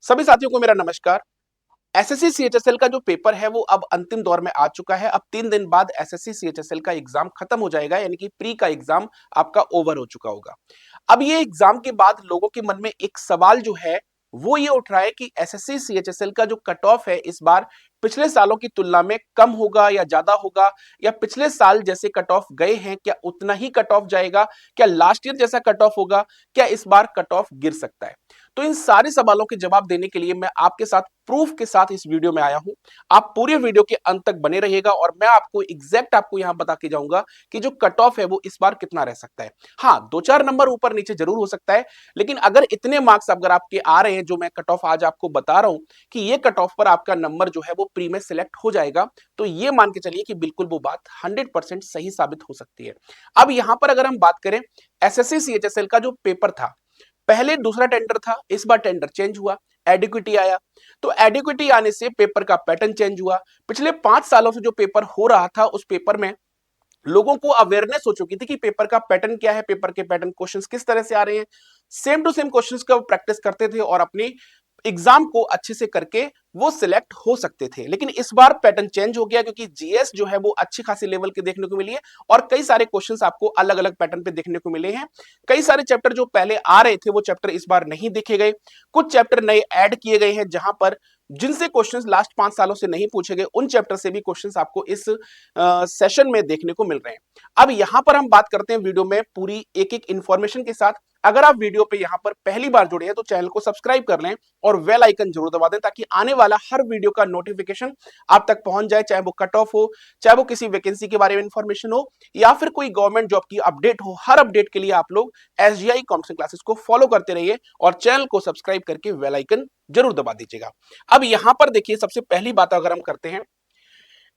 सभी साथियों को मेरा नमस्कार। एसएससी सीएचएसएल का जो पेपर है वो अब अंतिम दौर में आ चुका है। अब 3 दिन बाद एसएससी सीएचएसएल का एग्जाम खत्म हो जाएगा, यानी कि प्री का एग्जाम आपका ओवर हो चुका होगा। अब ये एग्जाम के बाद लोगों के मन में एक सवाल जो है वो ये उठ रहा है कि एसएससी सीएचएसएल का जो कट ऑफ है इस बार पिछले सालों की तुलना में कम होगा या ज्यादा होगा, या पिछले साल जैसे कट ऑफ गए हैं क्या उतना ही कट ऑफ जाएगा, क्या लास्ट ईयर जैसा कट ऑफ होगा, क्या इस बार कट ऑफ गिर सकता है। तो इन सारे सवालों के जवाब देने के लिए मैं आपके साथ प्रूफ के साथ इस वीडियो में आया हूं। आप पूरे वीडियो के अंत तक बने रहिएगा और मैं आपको एग्जैक्ट आपको यहां बता के जाऊंगा कि जो कट ऑफ है वो इस बार कितना रह सकता है। हाँ, 2-4 नंबर ऊपर नीचे जरूर हो सकता है, लेकिन अगर इतने मार्क्स अगर आपके आ रहे हैं जो मैं कट ऑफ आज आपको बता रहा हूं कि ये कट ऑफ पर आपका नंबर जो है वो प्री में सिलेक्ट हो जाएगा, तो ये मान के चलिए कि बिल्कुल वो बात 100% सही साबित हो सकती है। अब यहां पर अगर हम बात करें एसएससी सीएचएसएल का जो पेपर था, पहले दूसरा टेंडर था, इस बार टेंडर चेंज हुआ, एडिक्विटी आया। तो एडिक्विटी आने से पेपर का पैटर्न चेंज हुआ। पिछले 5 सालों से जो पेपर हो रहा था उस पेपर में लोगों को अवेयरनेस हो चुकी थी कि पेपर का पैटर्न क्या है, पेपर के पैटर्न क्वेश्चंस किस तरह से आ रहे हैं। सेम टू सेम क्वेश्चंस का प्रैक्टिस करते थे और अपनी एग्जाम को अच्छे से करके वो सिलेक्ट हो सकते थे। लेकिन इस बार पैटर्न चेंज हो गया क्योंकि जीएस जो है वो अच्छी खासी लेवल के देखने को मिली है और कई सारे क्वेश्चंस आपको अलग अलग पैटर्न पे देखने को मिले हैं। कई सारे चैप्टर जो पहले आ रहे थे वो चैप्टर इस बार नहीं देखे गए, कुछ चैप्टर नए ऐड किए गए हैं जहां पर जिनसे क्वेश्चंस लास्ट 5 सालों से नहीं पूछे गए उन चैप्टर से भी क्वेश्चंस आपको इस सेशन में देखने को मिल रहे हैं। अब यहां पर हम बात करते हैं वीडियो में पूरी एक एक इंफॉर्मेशन के साथ। अगर आप वीडियो पे यहां पर पहली बार जुड़े हैं तो चैनल को सब्सक्राइब कर लें और बेल आइकन जरूर दबा दें ताकि आने वाला हर वीडियो का नोटिफिकेशन आप तक पहुंच जाए, चाहे वो कट ऑफ हो, चाहे वो किसी वैकेंसी के बारे में इंफॉर्मेशन हो या फिर कोई गवर्नमेंट जॉब की अपडेट हो। हर अपडेट के लिए आप लोग एसजीआई काउंसलिंग क्लासेस को फॉलो करते रहिए और चैनल को सब्सक्राइब करके बेल आइकन जरूर दबा दीजिएगा। अब यहां पर देखिए, सबसे पहली बात अगर हम करते हैं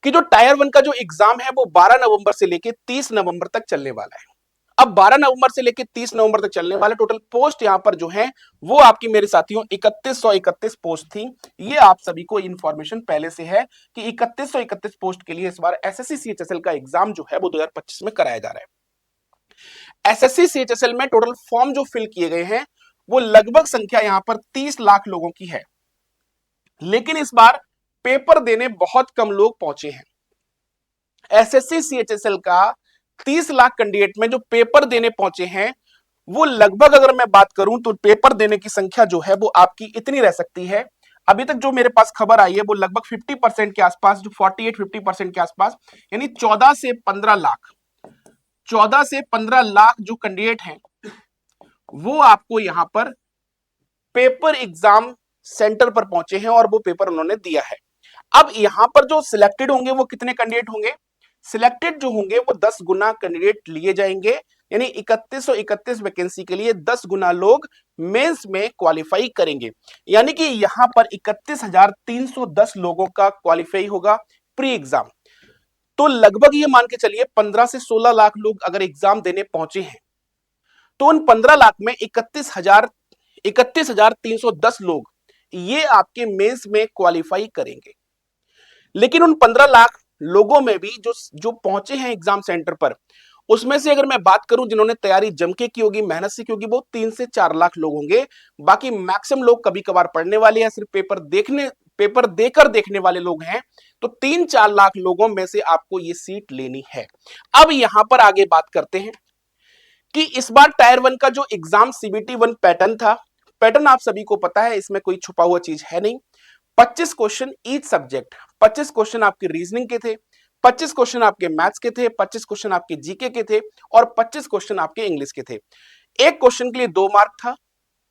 कि जो टायर 1 का जो एग्जाम है वो 12 नवंबर से लेके 30 नवंबर तक चलने वाला है। अब 12 नवंबर से लेकर 30 नवंबर तक चलने वाले टोटल पोस्ट यहां पर जो है वो आपकी मेरे साथियों 3131 पोस्ट थी। ये आप सभी को इंफॉर्मेशन पहले से है कि 3131 पोस्ट के लिए इस बार एसएससी सीएचएसएल का एग्जाम जो है वो 2025 में कराया जा रहा है। एसएससी सीएचएसएल में टोटल फॉर्म जो फिल किए गए हैं वो लगभग संख्या यहां पर 30 लाख लोगों की है, लेकिन इस बार पेपर देने बहुत कम लोग पहुंचे हैं। एसएससी सीएचएसएल का 30 लाख कैंडिडेट में जो पेपर देने पहुंचे हैं वो लगभग, अगर मैं बात करूं तो पेपर देने की संख्या जो है वो आपकी इतनी रह सकती है। अभी तक जो मेरे पास खबर आई है वो लगभग 50% के आसपास, जो 48-50% के आसपास, यानी 14 से 15 लाख जो कैंडिडेट हैं वो आपको यहां पर पेपर एग्जाम सेंटर पर पहुंचे हैं और वो पेपर उन्होंने दिया है। अब यहां पर जो सिलेक्टेड होंगे वो कितने कैंडिडेट होंगे? सिलेक्टेड जो होंगे वो 10 गुना कैंडिडेट लिए जाएंगे, यानी 3131 वैकेंसी के लिए 10 गुना लोग मेंस में क्वालिफाई करेंगे। यानी कि यहां पर 31,310 लोगों का क्वालिफाई होगा प्री एग्जाम। तो लगभग ये मान के चलिए 15 से 16 लाख लोग अगर एग्जाम देने पहुंचे हैं तो उन 15 लाख में 31,310 लोग ये आपके मेंस में क्वालिफाई करेंगे। लेकिन उन 15 लाख लोगों में भी जो जो पहुंचे हैं एग्जाम सेंटर पर, उसमें से अगर मैं बात करूं जिन्होंने तैयारी जम के की होगी, मेहनत से की होगी, वो 3 से 4 लाख लोग होंगे। बाकी मैक्सिमम लोग कभी कभार पढ़ने वाले या सिर्फ पेपर देकर देखने वाले लोग हैं। तो 3-4 लाख लोगों में से आपको ये सीट लेनी है। अब यहां पर आगे बात करते हैं कि इस बार टायर 1 का जो एग्जाम सीबीटी 1 पैटर्न था, पैटर्न आप सभी को पता है, इसमें कोई छुपा हुआ चीज है नहीं। 25 क्वेश्चन ईच सब्जेक्ट, 25 क्वेश्चन आपके रीजनिंग के थे, 25 क्वेश्चन आपके मैथ्स के थे, 25 क्वेश्चन आपके जीके के थे और 25 क्वेश्चन आपके इंग्लिश के थे। एक क्वेश्चन के लिए 2 मार्क था,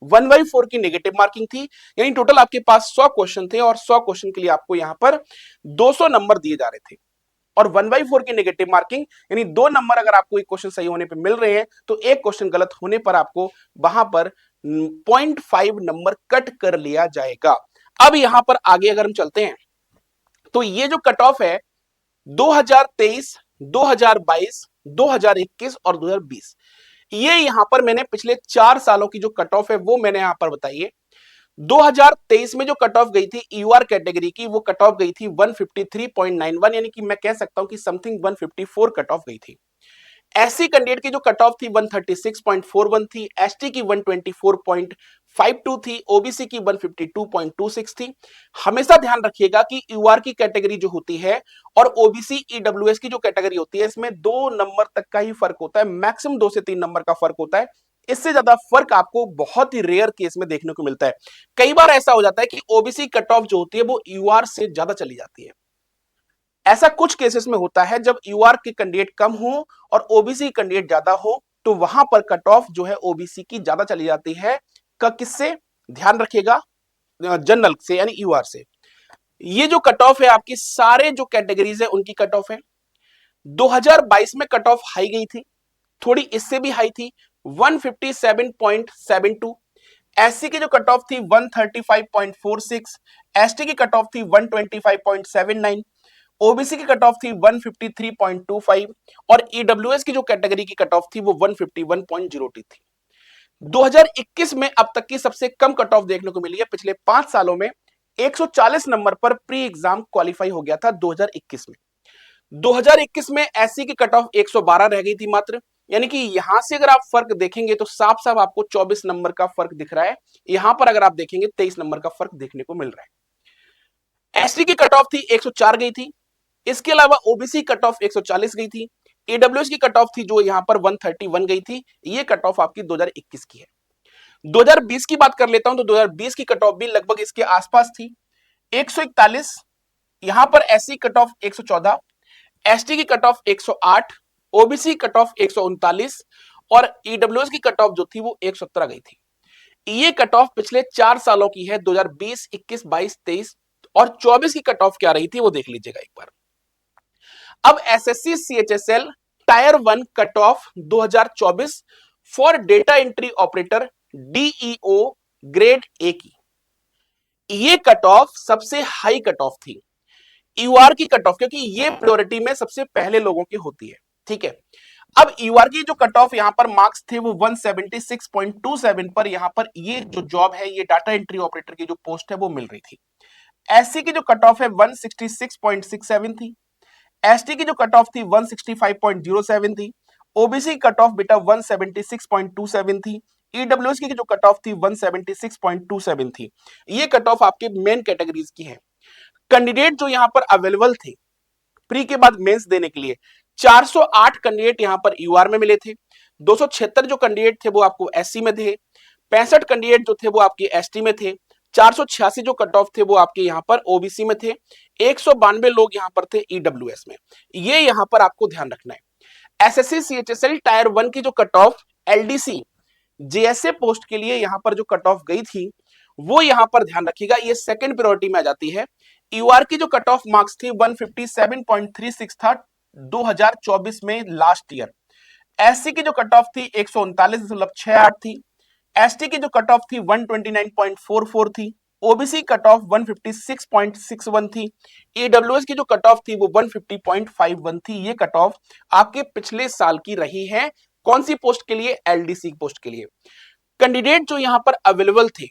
1/4 की नेगेटिव मार्किंग थी, यानी टोटल आपके पास 100 क्वेश्चन थे और 100 क्वेश्चन के लिए आपको यहां पर 200 नंबर दिए जा रहे थे। और 1/4 की नेगेटिव मार्किंग, यानी 2 नंबर अगर आपको एक क्वेश्चन सही होने पे मिल रहे हैं तो एक क्वेश्चन गलत होने पर आपको वहां पर 0.5 नंबर कट कर लिया जाएगा। अब यहां पर आगे अगर हम चलते हैं तो ये जो कट ऑफ है 2023, 2022, 2021 और 2020, ये यहां पर मैंने पिछले 4 सालों की जो कट ऑफ है वो मैंने यहां पर बताई है। 2023 में जो कट ऑफ गई थी यूआर कैटेगरी की, वो कट ऑफ गई थी 153.91, यानी कि मैं कह सकता हूं कि समथिंग 154 कट ऑफ गई थी। एससी कैंडिडेट की जो कट ऑफ थी 136.41 थी, एसटी की 152 थी, ओबीसी की 152.26 थी। हमेशा ध्यान रखिएगा कि यूआर की कैटेगरी जो होती है और ओबीसी ईडब्ल्यूएस की जो कैटेगरी होती है, इसमें 2 नंबर तक का ही फर्क होता है, मैक्सिमम 2 से 3 नंबर का फर्क होता है। इससे ज्यादा फर्क आपको बहुत ही रेयर केस में देखने को मिलता है। कई बार ऐसा हो जाता है कि ओबीसी कट ऑफ जो होती है वो यूआर से ज्यादा चली जाती है। ऐसा कुछ केसेस में होता है जब यूआर के कैंडिडेट कम हो और ओबीसी कैंडिडेट ज्यादा हो, तो वहां पर कट ऑफ जो है ओबीसी की ज्यादा चली जाती है। किससे? ध्यान रखिएगा, जनरल से यानी यूआर से। ये जो कट ऑफ है आपकी सारे जो कैटेगरीज है उनकी कट ऑफ है। 2022 में कट ऑफ हाई गई थी, थोड़ी इससे भी हाई थी, 157.72। एससी की जो कट ऑफ थी 135.46, एसटी की कट ऑफ थी 125.79, ओबीसी की कट ऑफ थी 153.25 और ईडब्ल्यूएस की जो कैटेगरी की कट ऑफ थी वो 151.02 थी। 2021 में अब तक की सबसे कम कट ऑफ देखने को मिली है। पिछले 5 सालों में 140 नंबर पर प्री एग्जाम क्वालिफाई हो गया था 2021 में। 2021 में एससी की कट ऑफ 112 रह गई थी मात्र, यानी कि यहां से अगर आप फर्क देखेंगे तो साफ साफ आपको 24 नंबर का फर्क दिख रहा है। यहां पर अगर आप देखेंगे 23 नंबर का फर्क देखने को मिल रहा है। एसटी की कट ऑफ थी 104 गई थी। इसके अलावा ओबीसी कट ऑफ 140 गई थी। ईडब्ल्यूएस की कट ऑफ थी जो यहां पर 131 गई थी। ये कट ऑफ आपकी 2021 की है। 2020 की बात कर लेता हूं तो 2020 की कट ऑफ भी लगभग इसके आसपास थी, 141। यहां पर एससी कट ऑफ 114, एसटी की cut off 108, OBC cut off 139 और ईडब्ल्यूएस की कट ऑफ जो थी वो 117 गई थी। ये कट ऑफ पिछले 4 सालों की है, 2020, 21, 22, 23 और 24 की कट ऑफ क्या रही थी वो देख लीजिएगा एक बार। अब SSC CHSL tyre 1 cut off 2024 for data entry operator DEO grade A की, ये कट ऑफ सबसे हाई कट ऑफ थी यूआर की कट ऑफ, क्योंकि ये प्रायोरिटी में सबसे पहले लोगों की होती है। ठीक है, अब यूआर की जो कट ऑफ यहां पर मार्क्स थे वो 176.27 पर यहां पर ये जो जॉब है, ये डाटा एंट्री ऑपरेटर की जो पोस्ट है वो मिल रही थी। एससी की जो कट ऑफ है 166.67 थी। एसटी की जो कट ऑफ थी 165.07 थी। ओबीसी कट ऑफ बेटा 176.27 थी। ईडब्ल्यूएस की जो कट ऑफ थी 176.27 थी। ये कट ऑफ आपके मेन कैटेगरीज की है। कैंडिडेट जो यहां पर अवेलेबल थे प्री के बाद मेंस देने के लिए, 408 कैंडिडेट यहां पर यूआर में मिले थे। 276 जो कैंडिडेट थे वो आपको एससी में थे। 65 कैंडिडेट जो थे वो आपके एसटी में थे। 486 जो कट ऑफ थे वो आपके यहां पर ओबीसी में थे। 192 लोग यहां पर थे ईडब्ल्यूएस में। ये यहां पर आपको ध्यान रखना है। एसएससी सीएचएसएल टायर 1 की जो cut off LDC JSA post के लिए यहां पर जो कट ऑफ गई थी वो यहां पर ध्यान रखिएगा, ये सेकंड प्रायोरिटी में आ जाती है। यूआर की जो कट ऑफ मार्क्स थी 157.36 था 2024 में लास्ट ईयर। एससी की जो कट ऑफ थी 139.68 थी। एसटी की जो कट ऑफ थी 129.44 थी। ओबीसी कट ऑफ 156.61 थी। ईडब्ल्यूएस की जो कट ऑफ थी वो 150.51 थी। ये कट ऑफ आपके पिछले साल की रही है। कौन सी पोस्ट के लिए? एलडीसी पोस्ट के लिए। कैंडिडेट जो यहां पर अवेलेबल थे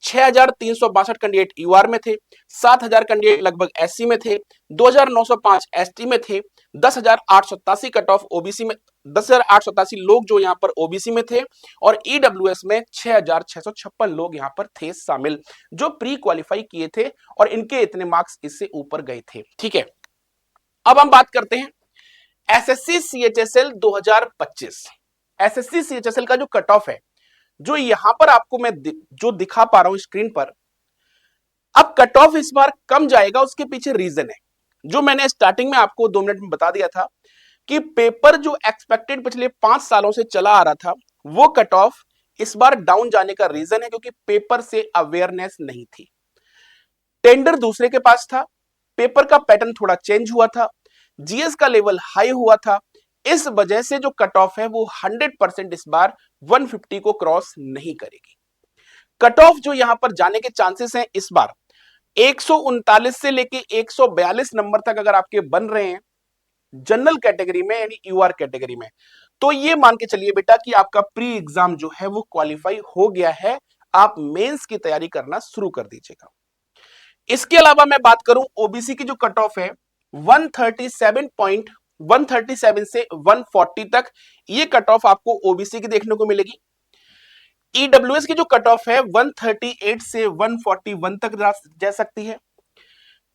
6,362 कैंडिडेट यूआर में थे, 7,000 कैंडिडेट लगभग एससी में थे, 2,905 एसटी में थे, 10,887 कट ऑफ ओबीसी में, 10,887 लोग जो यहां पर ओबीसी में थे और ईडब्ल्यूएस में 6,656 लोग यहां पर थे शामिल जो प्री क्वालिफाई किए थे और इनके इतने मार्क्स इससे ऊपर गए थे। ठीक है, अब हम बात करते हैं एसएससी सीएचएसएल 2025। एसएससी सीएचएसएल का जो कट ऑफ है जो यहां पर आपको मैं जो दिखा पा रहा हूं स्क्रीन पर, अब कट ऑफ इस बार कम जाएगा, उसके पीछे रीजन है जो मैंने स्टार्टिंग में आपको 2 मिनट में बता दिया था कि पेपर जो एक्सपेक्टेड पिछले 5 सालों से चला आ रहा था वो कट ऑफ इस बार डाउन जाने का रीजन है क्योंकि पेपर से अवेयरनेस नहीं थी। टेंडर दूसरे के पास था, पेपर का पैटर्न थोड़ा चेंज हुआ था, जीएस का लेवल हाई हुआ था, इस वजह से जो कट ऑफ है वो 100% इस बार 150 को क्रॉस नहीं करेगी। कट ऑफ जो यहां पर जाने के चांसेस हैं इस बार 139 से लेके 142 नंबर तक अगर आपके बन रहे हैं जनरल कैटेगरी में यानी यूआर कैटेगरी में, तो ये मान के चलिए बेटा कि आपका प्री एग्जाम जो है वो क्वालिफाई हो गया है। आप मेंस की तैयारी करना शुरू कर दीजिएगा। इसके अलावा मैं बात करूं ओबीसी की जो कट ऑफ है 137 से 140 तक, ये कट ऑफ आपको ओबीसी की देखने को मिलेगी। ईडब्ल्यूएस की जो कट ऑफ है 138 से 141 तक जा सकती है।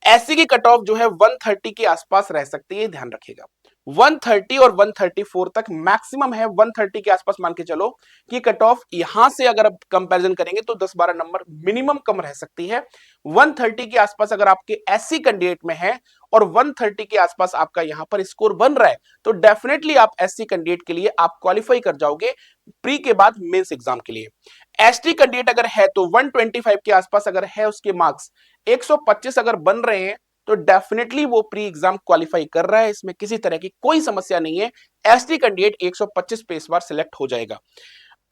एससी की कट ऑफ जो है 130 के आसपास रह सकती है, ध्यान रखिएगा। 130 और 134 तक मैक्सिमम है, 130 के आसपास मान के चलो कि कट ऑफ यहां से अगर आप कंपैरिजन करेंगे तो 10-12 नंबर मिनिमम कम रह सकती है। 130 के आसपास अगर आपके एससी कैंडिडेट में है और 130 के आसपास आपका यहां पर स्कोर बन रहा है तो डेफिनेटली आप एससी कैंडिडेट के लिए आप क्वालिफाई कर जाओगे प्री के बाद मेंस एग्जाम के लिए। एसटी कैंडिडेट अगर है तो 125 के आसपास अगर है उसके मार्क्स, 125 अगर बन रहे हैं तो डेफिनेटली वो प्री एग्जाम क्वालिफाई कर रहा है, इसमें किसी तरह की कोई समस्या नहीं है। एसटी कैंडिडेट 125 पे इस बार सिलेक्ट हो जाएगा।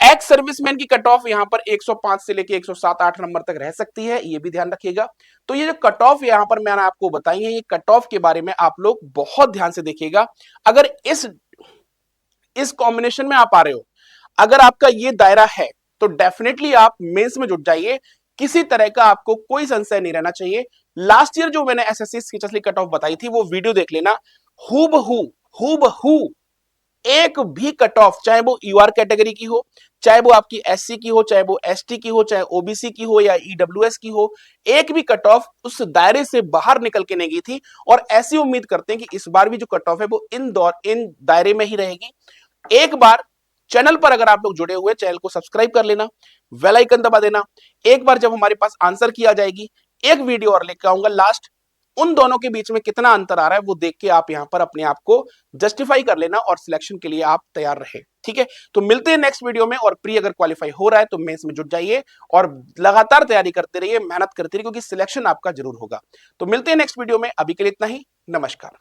एक्स सर्विसमैन की कट ऑफ यहां पर 105 से लेके 107-8 नंबर तक रह सकती है, ये भी ध्यान रखिएगा। तो ये जो कट ऑफ यहां पर मैंने आपको बताई है, ये कट ऑफ के बारे में आप लोग बहुत ध्यान से देखिएगा। अगर इस कॉम्बिनेशन में आप आ रहे हो, अगर आपका ये दायरा है तो डेफिनेटली आप मेंस में जुट जाइए, किसी तरह का आपको कोई संशय नहीं रहना चाहिए। लास्ट ईयर जो मैंने एसएससी सीएचएसएल कट ऑफ बताई थी वो वीडियो देख लेना, हूबहू एक भी कट ऑफ, चाहे वो यूआर कैटेगरी की हो, चाहे वो आपकी एससी की हो, चाहे वो एसटी की हो, चाहे ओबीसी की हो या ईडब्ल्यूएस की हो, एक भी कट ऑफ उस दायरे से बाहर निकल के नहीं गई थी। और ऐसी उम्मीद करते हैं कि इस बार भी जो कट ऑफ है वो इन दायरे में ही रहेगी। एक बार चैनल पर अगर आप लोग जुड़े हुए, चैनल को सब्सक्राइब कर लेना, बेल आइकन दबा देना। एक बार जब हमारे पास आंसर की आ जाएगी, एक वीडियो और लेकर आऊंगा लास्ट, उन दोनों के बीच में कितना अंतर आ रहा है वो देख के आप यहां पर अपने आप को जस्टिफाई कर लेना और सिलेक्शन के लिए आप तैयार रहे। ठीक है, तो मिलते हैं नेक्स्ट वीडियो में। और प्री अगर क्वालिफाई हो रहा है तो मेंस में जुट जाइए और लगातार तैयारी करते रहिए, मेहनत करते रहिए, क्योंकि सिलेक्शन आपका जरूर होगा। तो मिलते हैं नेक्स्ट वीडियो में, अभी के लिए इतना ही। नमस्कार।